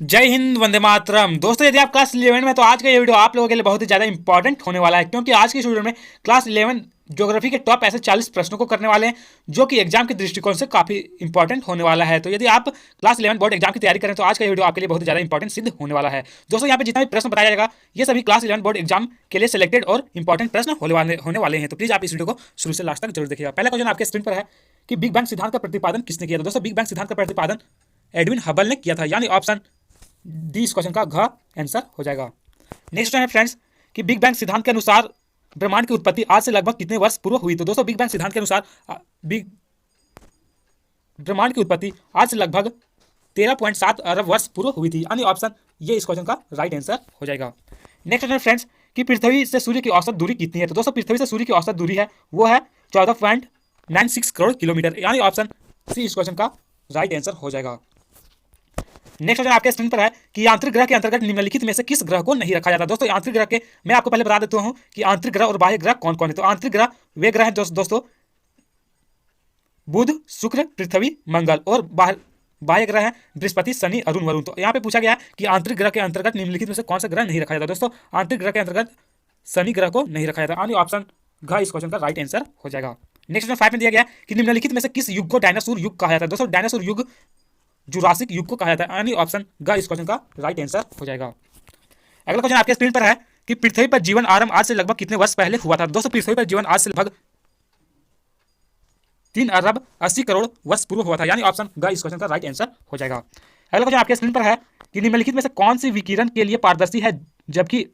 जय हिंद, वंदे मातरम। दोस्तों, यदि आप क्लास 11 में, तो आज का ये वीडियो आप लोगों के लिए बहुत ही ज़्यादा इंपॉर्टेंट होने वाला है, क्योंकि आज के इस वीडियो में क्लास 11 ज्योग्राफी के टॉप ऐसे 40 प्रश्नों को करने वाले हैं जो कि एग्जाम के दृष्टिकोण से काफ़ी इंपॉर्टेंट होने वाला है। तो यदि आप क्लास 11 बोर्ड एग्जाम की तैयारी करें तो आज का ये वीडियो आपके लिए बहुत ही ज़्यादा इंपॉर्टेंट सिद्ध होने वाला है। दोस्तों, यहाँ पे जितना भी प्रश्न बताया जाएगा ये सभी क्लास 11 बोर्ड एग्जाम के लिए सिलेक्टेड और इंपॉर्टेंट प्रश्न होने वाले हैं। तो प्लीज़ आप इस वीडियो को शुरू से लास्ट तक जरूर देखिएगा। पहला क्वेश्चन आपके स्क्रीन पर है कि बिग बैंग सिद्धांत का प्रतिपादन किसने किया था। दोस्तों, बिग बैंग सिद्धांत का प्रतिपादन एडविन हबल ने किया था, यानी ऑप्शन डी इस क्वेश्चन का घ आंसर हो जाएगा। नेक्स्ट क्वेश्चन है फ्रेंड्स कि बिग बैंग सिद्धांत के अनुसार ब्रह्मांड की उत्पत्ति आज से लगभग कितने वर्ष पूर्व हुई। तो दोस्तों, बिग बैंग सिद्धांत के अनुसार बिग ब्रह्मांड की उत्पत्ति आज से लगभग 13.7 अरब वर्ष पूर्व हुई थी, यानी ऑप्शन ये इस क्वेश्चन का राइट आंसर हो जाएगा। नेक्स्ट क्वेश्चन फ्रेंड्स कि पृथ्वी से सूर्य की औसत दूरी कितनी है। तो दोस्तों, पृथ्वी से सूर्य की औसत दूरी है वो है 14.96 करोड़ किलोमीटर, यानी ऑप्शन सी इस क्वेश्चन का राइट आंसर हो जाएगा। नेक्स्ट क्वेश्चन आपके स्क्रीन पर है कि आंतरिक ग्रह के अंतर्गत निम्नलिखित में से किस ग्रह को नहीं रखा जाता। दोस्तों, आंतरिक ग्रह के मैं आपको पहले बता देता हूं कि आंतरिक ग्रह और बाह्य ग्रह कौन कौन है। तो आंतरिक ग्रह वे ग्रह हैं दोस्तों बुध, शुक्र, पृथ्वी, मंगल, और बाह्य ग्रह हैं बृहस्पति, शनि, अरुण, वरुण। तो यहाँ पे पूछा गया है कि आंतरिक ग्रह के अंतर्गत निम्नलिखित में से कौन सा ग्रह नहीं रखा जाता। दोस्तों, आंतरिक ग्रह के अंतर्गत शनि ग्रह को नहीं रखा जाता, यानी ऑप्शन घ इस क्वेश्चन का राइट आंसर हो जाएगा। नेक्स्ट क्वेश्चन 5 में दिया गया कि निम्नलिखित में से किस युग को डायनासोर युग कहा जाता है। दोस्तों, डायनासोर युग जुरासिक युग को कहा जाता है, यानी ऑप्शन ग इस क्वेश्चन का राइट आंसर हो जाएगा। अगला क्वेश्चन आपके स्क्रीन पर है कि पृथ्वी पर जीवन आरंभ आज से लगभग कितने वर्ष पहले हुआ था। दोस्तों, पृथ्वी पर जीवन आज से लगभग 3 अरब 80 करोड़ वर्ष पूर्व हुआ था, यानी ऑप्शन ग इस क्वेश्चन का राइट आंसर हो जाएगा। अगला क्वेश्चन आपके स्क्रीन पर है कि निम्नलिखित में से कौन सी विकिरण के लिए पारदर्शी है जबकि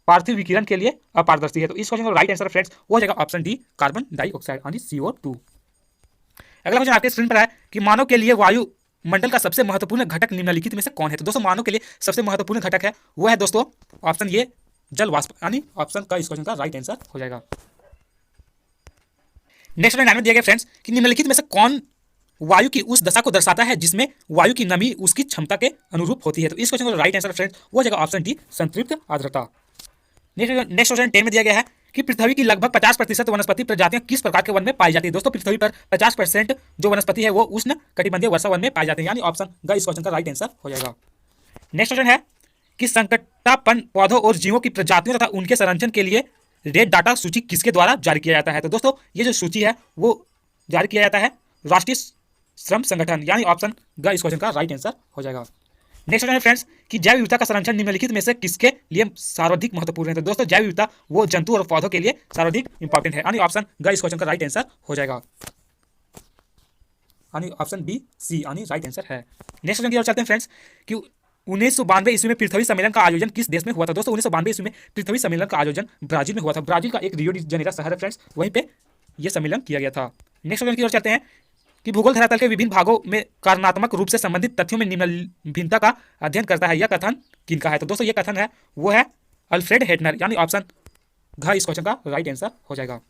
पार्थिव विकिरण के लिए अपारदर्शी है। तो इस क्वेश्चन का राइट आंसर फ्रेंड्स हो जाएगा ऑप्शन डी कार्बन डाइऑक्साइड, यानी CO2। अगला क्वेश्चन आपके स्क्रीन पर है कि मानव के लिए वायु मंडल का सबसे महत्वपूर्ण घटक निम्नलिखित में से कौन है। तो दोस्तों, मानव के लिए सबसे महत्वपूर्ण घटक है वो है दोस्तों ऑप्शन ये जल वाष्प, यानी ऑप्शन का इस क्वेश्चन का राइट आंसर हो जाएगा। नेक्स्ट क्वेश्चन में दिया गया फ्रेंड्स कि निम्नलिखित में से कौन वायु की उस दशा को दर्शाता है जिसमें वायु की नमी उसकी क्षमता के अनुरूप होती है। तो इस क्वेश्चन का राइट आंसर फ्रेंड्स हो जाएगा ऑप्शन डी संतृप्त आर्द्रता। नेक्स्ट क्वेश्चन 10 में दिया गया है कि पृथ्वी की लगभग 50% वनस्पति प्रजातियां किस प्रकार के वन में पाई जाती है। दोस्तों, पृथ्वी पर 50% जो वनस्पति है वो उष्ण कटिबंधीय वर्षा वन में पाई जाती है, यानी ऑप्शन ग इस क्वेश्चन का राइट आंसर हो जाएगा। नेक्स्ट क्वेश्चन है कि संकटापन्न पौधों और जीवों की प्रजातियों तथा उनके संरक्षण के लिए रेड डाटा सूची किसके द्वारा जारी किया जाता है। तो दोस्तों, ये जो सूची है वो जारी किया जाता है राष्ट्रीय श्रम संगठन, यानी ऑप्शन ग इस क्वेश्चन का राइट आंसर हो जाएगा। नेक्स्ट क्वेश्चन है फ्रेंड्स कि जैव विविधता का संरक्षण निम्नलिखित में से किसके लिए सर्वाधिक महत्वपूर्ण है। तो दोस्तों, जैव विविधता वो जंतु और पौधों के लिए सर्वाधिक इंपॉर्टेंट है, यानी ऑप्शन ग इस क्वेश्चन का राइट आंसर हो जाएगा, यानी ऑप्शन बी सी यानी राइट आंसर है। नेक्स्ट क्वेश्चन की ओर चलते हैं फ्रेंड्स कि 1992 ईस्वी में पृथ्वी सम्मेलन का आयोजन किस देश में हुआ था। दोस्तों, 1992 ईस्वी में पृथ्वी सम्मेलन का आयोजन ब्राजील में हुआ था। ब्राजील का एक रियो डी जेनेरो शहर है फ्रेंड्स, वहीं पे यह सम्मेलन किया गया था। नेक्स्ट क्वेश्चन की ओर चलते हैं कि भूगोल धरातल के विभिन्न भागों में कारणात्मक रूप से संबंधित तथ्यों में निम्न भिन्नता का अध्ययन करता है, यह कथन किनका है। तो दोस्तों, यह कथन है वो है अल्फ्रेड हेटनर, यानी ऑप्शन घ इस क्वेश्चन का राइट आंसर हो जाएगा।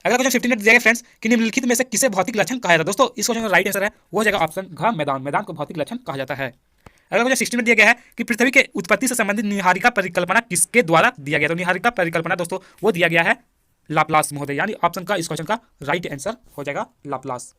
अगला क्वेश्चन 15 में दिया गया फ्रेंड्स कि निम्नलिखित में से किसे भौतिक लक्षण कहा जाता है। दोस्तों, इस क्वेश्चन का राइट आंसर है वो हो जाएगा ऑप्शन घ मैदान, मैदान को भौतिक लक्षण कहा जाता है। अगला क्वेश्चन 16 में दिया गया है कि पृथ्वी के उत्पत्ति से संबंधित निहारिका परिकल्पना किसके द्वारा दिया गया। तो निहारिका परिकल्पना दोस्तों वो दिया गया है लाप्लास महोदय, यानी ऑप्शन का इस क्वेश्चन का राइट आंसर हो जाएगा लाप्लास।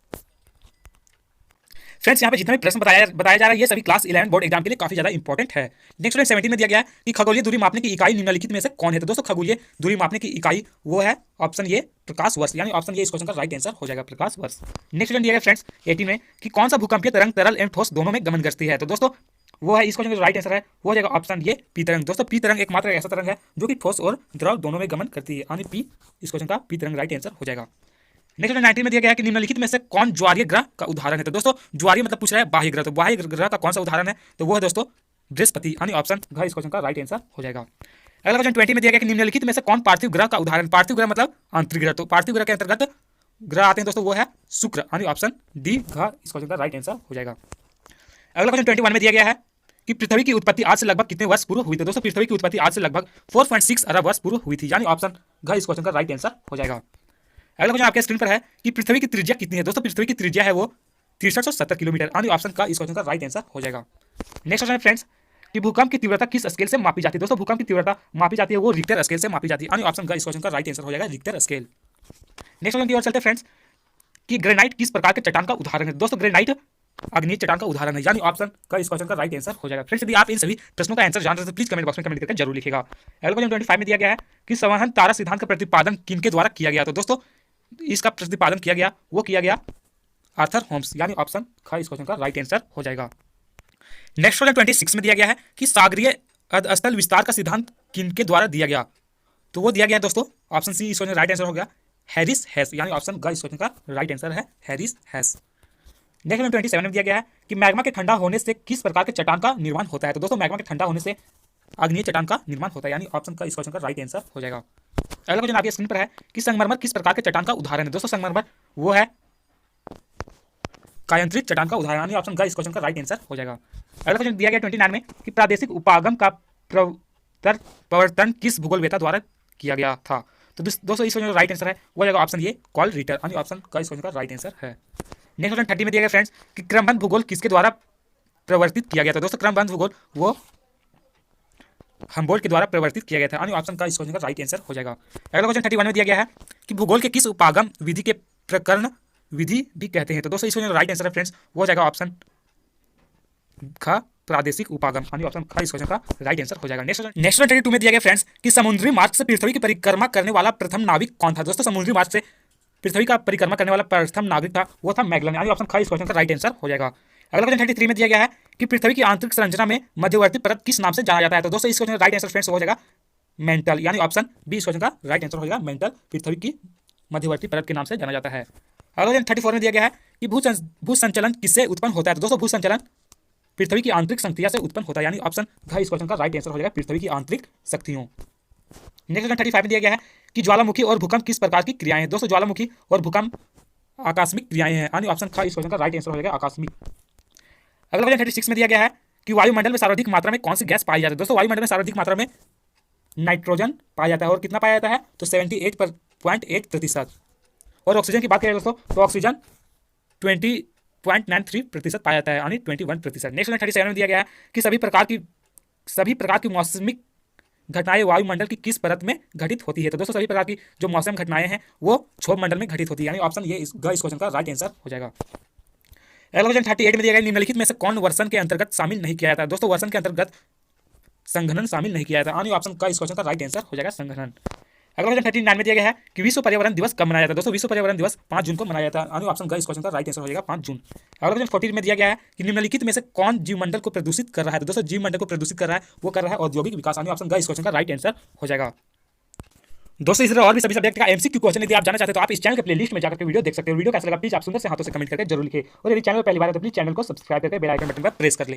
फ्रेंड्स, यहाँ पे जितना भी प्रश्न बताया जा रहा है ये सभी क्लास 11 बोर्ड एग्जाम के लिए काफी ज्यादा इंपॉर्टेंट है। नेक्स्ट क्वेश्चन 17 में दिया गया है कि खगोलीय दूरी मापने की इकाई निम्नलिखित में से कौन है। तो दोस्तों, खगोलीय दूरी मापने की इकाई वो है ऑप्शन ये प्रकाश वर्ष, यानी ऑप्शन ये इस क्वेश्चन का राइट आंसर हो जाएगा प्रकाश वर्ष। नेक्स्ट क्वेश्चन दिया गया फ्रेंड्स 18 में कि कौन सा भूकंपीय तरंग तरल एवं ठोस दोनों में गमन करती है। तो दोस्तों, वो है इस क्वेश्चन का राइट आंसर है वो हो जाएगा ऑप्शन ये पी तरंग। दोस्तों, पी तरंग एकमात्र ऐसा तरंग है जो कि ठोस और द्रव दोनों में गमन करती है, यानी पी इस क्वेश्चन का पी तरंग राइट आंसर हो जाएगा। नेक्स्ट 19 में दिया गया है कि निम्नलिखित में से कौन ज्वारीय ग्रह का उदाहरण है। तो दोस्तों, ज्वारीय मतलब पूछ रहा है बाह्य ग्रह, तो बाह्य ग्रह का कौन सा उदाहरण है। तो वो है दोस्तों बृहस्पति, यानी ऑप्शन घ इस क्वेश्चन का राइट आंसर हो जाएगा। अगला क्वेश्चन 20 में दिया गया कि निम्नलिखित में से कौन पार्थिव ग्रह का उदाहरण। पार्थिव ग्रह मतलब आंतरिक ग्रह, तो पार्थिव ग्रह के अंतर्गत ग्रह आते हैं दोस्तों वो है शुक्र, यानी ऑप्शन डी घ इस क्वेश्चन का राइट आंसर हो जाएगा। अगला क्वेश्चन 21 में दिया गया है कि पृथ्वी की उत्पत्ति आज से लगभग कितने वर्ष पूर्व हुई थी। दोस्तों, पृथ्वी की उत्पत्ति आज से लगभग 4.6 अरब वर्ष पूर्व हुई थी, यानी ऑप्शन घ इस क्वेश्चन का राइट आंसर हो जाएगा। अगला क्वेश्चन आपके स्क्रीन पर है कि पृथ्वी की त्रिज्या कितनी है। दोस्तों, पृथ्वी की त्रिज्या है वो 6370 किलोमीटर, यानी ऑप्शन का इस क्वेश्चन का राइट आंसर हो जाएगा। नेक्स्ट क्वेश्चन फ्रेंड्स कि भूकंप की तीव्रता किस स्केल से मापी जाती है। दोस्तों, भूकंप की तीव्रता मापी जाती है वो रिक्टर स्केल से मापी जाती है, यानी ऑप्शन का इस क्वेश्चन का राइट आंसर हो जाएगा रिक्टर स्केल। नेक्स्ट क्वेश्चन की ओर चलते हैं फ्रेंड्स कि ग्रेनाइट किस प्रकार के चट्टान का उदाहरण है। दोस्तों, ग्रेनाइट अग्नि चट्टान का उदाहरण है, यानी ऑप्शन का इस क्वेश्चन का राइट आंसर हो जाएगा। फ्रेंड्स, यदि आप इन सभी प्रश्नों का आंसर जानते हैं तो प्लीज कमेंट बॉक्स में कमेंट करके जरूर लिखेगा। अगला क्वेश्चन 25 में दिया गया है कि संवहन तारा सिद्धांत का प्रतिपादन किनके द्वारा किया गया। तो दोस्तों इसका प्रतिपादन किया गया आर्थर होम्स, यानी ऑप्शन का इस क्वेश्चन का राइट आंसर हो जाएगा। नेक्स्ट क्वेश्चन 26 में दिया गया है कि सागरीय अधस्थल विस्तार का सिद्धांत किनके द्वारा दिया गया। तो वो दिया गया है दोस्तों ऑप्शन सी, इस क्वेश्चन का राइट आंसर हो गया हैरिस हेस, यानी ऑप्शन ग इस क्वेश्चन का राइट आंसर है हैरिस हेस। नेक्स्ट क्वेश्चन 27 में दिया गया है कि मैग्मा के ठंडा होने से किस प्रकार के चट्टान का निर्माण होता है। तो दोस्तों मैग्मा के ठंडा होने से अग्निय चट्टान का निर्माण होता है, यानी ऑप्शन का इस क्वेश्चन का राइट आंसर हो जाएगा। अगला क्वेश्चन आपकी स्क्रीन पर है कि संगमरमर किस प्रकार के चट्टान का उदाहरण है। दोस्तों संगमरमर वो है कायांतरित चट्टान का उदाहरण, यानी ऑप्शन का इस क्वेश्चन का राइट आंसर हो जाएगा। अगला क्वेश्चन दिया गया 29 में कि प्रादेशिक उपागम का प्रवर्तन किस भूगोलवेत्ता द्वारा किया गया था। तो दोस्तों इस क्वेश्चन का राइट आंसर है वो जाएगा ऑप्शन ये कॉल रिटर, यानी ऑप्शन का इस क्वेश्चन का राइट आंसर है। नेक्स्ट क्वेश्चन 30 में दिया गया फ्रेंड्स कि क्रमबद्ध भूगोल किसके द्वारा प्रवर्तित किया गया था। दोस्तों क्रमबद्ध भूगोल वो हम्बोल्ट के द्वारा प्रवर्तित किया गया था, यानी ऑप्शन का इस क्वेश्चन का राइट आंसर हो जाएगा। अगला क्वेश्चन 31 में दिया गया है कि भूगोल के किस उपागम विधि के प्रकरण विधि भी कहते हैं। तो दोस्तों इस क्वेश्चन का राइट आंसर है फ्रेंड्स वो हो जाएगा ऑप्शन का प्रादेशिक उपागम, यानी ऑप्शन का इस क्वेश्चन का राइट आंसर हो जाएगा। नेक्स्ट 32 में दिया गया फ्रेंड्स कि समुद्री मार्ग से पृथ्वी की परिक्रमा करने वाला प्रथम नाविक कौन था। दोस्तों समुद्री मार्ग से पृथ्वी का परिक्रमा करने वाला प्रथम नाविक था वो था मैगलन, यानी ऑप्शन का इस क्वेश्चन का राइट आंसर हो जाएगा। अगला क्वेश्चन 33 में दिया गया है कि पृथ्वी की आंतरिक संरचना में मध्यवर्ती परत किस नाम से जाना जाता है। तो दोस्तों इस क्वेश्चन का राइट आंसर फ्रेंड्स हो जाएगा मेंटल, यानी ऑप्शन बी इस क्वेश्चन का राइट आंसर हो जाएगा मेंटल, पृथ्वी की मध्यवर्ती परत के नाम से जाना जाता है। अगला क्वेश्चन 34 में दिया गया है कि भू संचलन किससे उत्पन्न होता है। तो दोस्तों भू संचलन पृथ्वी की आंतरिक शक्तियां से उत्पन्न होता है, यानी ऑप्शन घ इस क्वेश्चन का राइट आंसर हो जाएगा पृथ्वी की आंतरिक शक्तियों। नेक्स्ट क्वेश्चन 35 में दिया गया है कि ज्वालामुखी और भूकंप किस प्रकार की क्रियाएं हैं। दोस्तों ज्वालामुखी और भूकंप आकस्मिक क्रियाएं हैं, यानी ऑप्शन ख इस क्वेश्चन का राइट आंसर हो जाएगा आकस्मिक। अगला क्वेश्चन 36 में दिया गया है कि वायुमंडल में सर्वाधिक मात्रा में कौन सी गैस पाई जाती है। दोस्तों वायुमंडल में सर्वाधिक मात्रा में नाइट्रोजन पाया जाता है, और कितना पाया जाता है तो 78.8%। और ऑक्सीजन की बात करें दोस्तों तो ऑक्सीजन 20.93% पाया जाता है, यानी 21%। नेक्स्ट 37 में दिया गया है कि सभी प्रकार की मौसमिक घटनाएं वायुमंडल की किस परत में घटित होती है। तो दोस्तों सभी प्रकार की जो मौसम घटनाएं हैं वो क्षोभ मंडल में घटित होती है, यानी ऑप्शन ये इस क्वेश्चन का राइट आंसर हो जाएगा। अगला क्वेश्चन 38 में दिया गया निम्नलिखित में से कौन वर्षण के अंतर्गत शामिल नहीं किया जाता है। दोस्तों वर्षण के अंतर्गत संघनन शामिल नहीं किया जाता, यानी ऑप्शन का इस क्वेश्चन का राइट आंसर हो जाएगा संघनन। अगला क्वेश्चन 39 में दिया गया है कि विश्व पर्यावरण दिवस कब मनाया जाता है। दोस्तों विश्व पर्यावरण दिवस 5 जून को मनाया जाता है, यानी ऑप्शन का इस क्वेश्चन का राइट आंसर हो जाएगा 5 जून। अगला क्वेश्चन 40 में दिया गया है कि निम्नलिखित में से कौन जीवमंडल को प्रदूषित कर रहा है। तो दोस्तों जीवमंडल को प्रदूषित कर रहा है वो कर रहा है औद्योगिक विकास, यानी ऑप्शन का इस क्वेश्चन का राइट आंसर हो जाएगा। दोस्तों इस तरह और भी सभी सब्जेक्ट का एमसीक्यू क्वेश्चन यदि आप जानना चाहते हैं तो आप इस चैनल के प्लेलिस्ट में जाकर के वीडियो देख सकते हो। वीडियो कैसा लगा प्लीज आप सुंदर से हाथों से कमेंट करके जरूर लिखिए, और यदि चैनल पर पहली बार है तो प्लीज चैनल को सब्सक्राइब करके बेल आइकन बटन पर प्रेस कर ले।